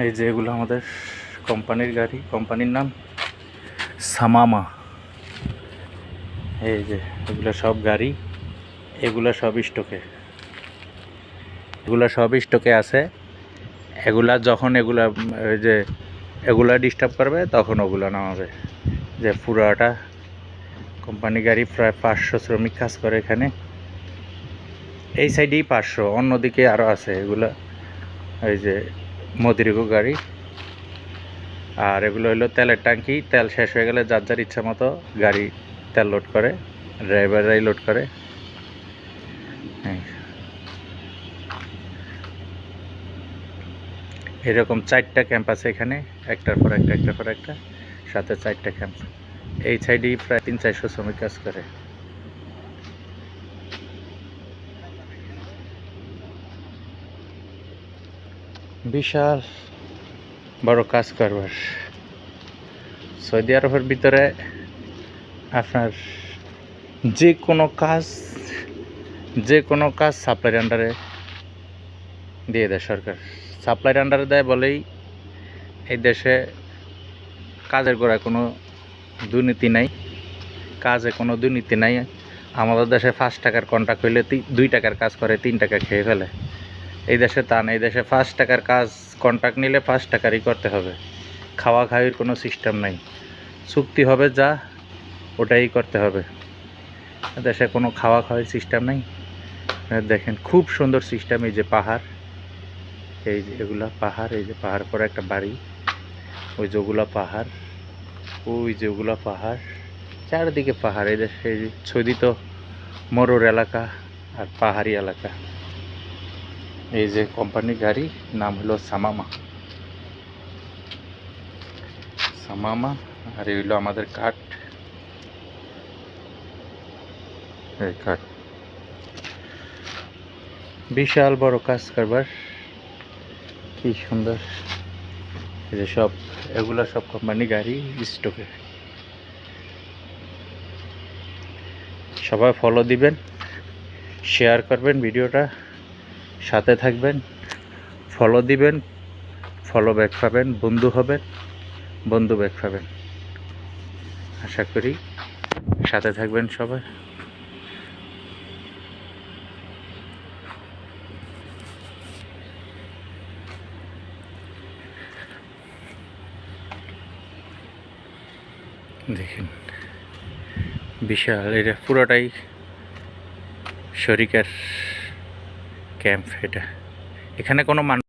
এই যে এগুলো আমাদের কোম্পানির গাড়ি, কোম্পানির নাম সামামা। এই যে এগুলো সব গাড়ি, এগুলো সব স্টকে, এগুলো সব স্টকে আছে। এগুলা যখন ওই যে এগুলা ডিস্টার্ব করবে তখন ওগুলো নামাবে। যে পুরাটা কোম্পানি গাড়ি, প্রায় 500 শ্রমিক কাজ করে এখানে। এই সাইডেই 500, অন্যদিকে আরও আছে। এগুলো এই যে মদিরিগো গাড়ি। আর এগুলো হলো তেলের ট্যাঙ্কি, তেল শেষ হয়ে গেলে যার যার ইচ্ছা মতো গাড়ি তেল লোড করে, ড্রাইভাররাই লোড করে। এরকম 4টা ক্যাম্প আছে এখানে, একটার পর একটা, একটার পর একটা, সাথে 4টা ক্যাম্প। এই সাইডেই প্রায় 300-400 শ্রমিক কাজ করে। বিশাল বড় কাজ করবার। সৌদি আরবের ভিতরে আপনার যে কোনো কাজ সাপ্লাইয়ের আন্ডারে দিয়ে দেয় সরকার। সাপ্লাইয়ের আন্ডারে দেয় বলেই এই দেশে কাজের গোড়ায় কোনো দুর্নীতি নাই, কাজে কোনো দুর্নীতি নাই। আমাদের দেশে 5 টাকার কন্ট্রাক্ট হইলে 2 টাকার কাজ করে 3 টাকা খেয়ে ফেলে। এই দেশে তা না, এই দেশে 5 টাকার কাজ কন্ট্রাক্ট নিলে 5 টাকারই করতে হবে। খাওয়া খাওয়ির কোনো সিস্টেম নাই, চুক্তি হবে যা ওটাই করতে হবে। দেশে কোনো খাওয়া খাওয়ির সিস্টেম নাই। দেখেন খুব সুন্দর সিস্টেম। এই যে পাহাড়, এই যে এগুলা পাহাড়, এই যে পাহাড় পরে একটা বাড়ি, ওই যে ওগুলা পাহাড়, ওই যে ওগুলা পাহাড়, চারিদিকে পাহাড়। এই দেশে সৌদি তো মরুর এলাকা আর পাহাড়ি এলাকা। এই যে কোম্পানির গাড়ি, নাম হলো সামামা। সামামা। আর এই হলো আমাদের কাঠ, এই কাঠ। বিশাল বড় কাজ করবার, কি সুন্দর। এই যে সব এগুলা সব কোম্পানি গাড়ি স্টকে। সবাই ফলো দিবেন, শেয়ার করবেন ভিডিওটা, সাথে থাকবেন, ফলো দিবেন, ফলো ব্যাক পাবেন, বন্ধু হবেন, বন্ধু ব্যাক পাবেন। আশা করি সাথে থাকবেন সবাই। দেখেন বিশাল, এটা পুরোটাই শরিকের ক্যাম্প। এটা এখানে কোনো মানুষ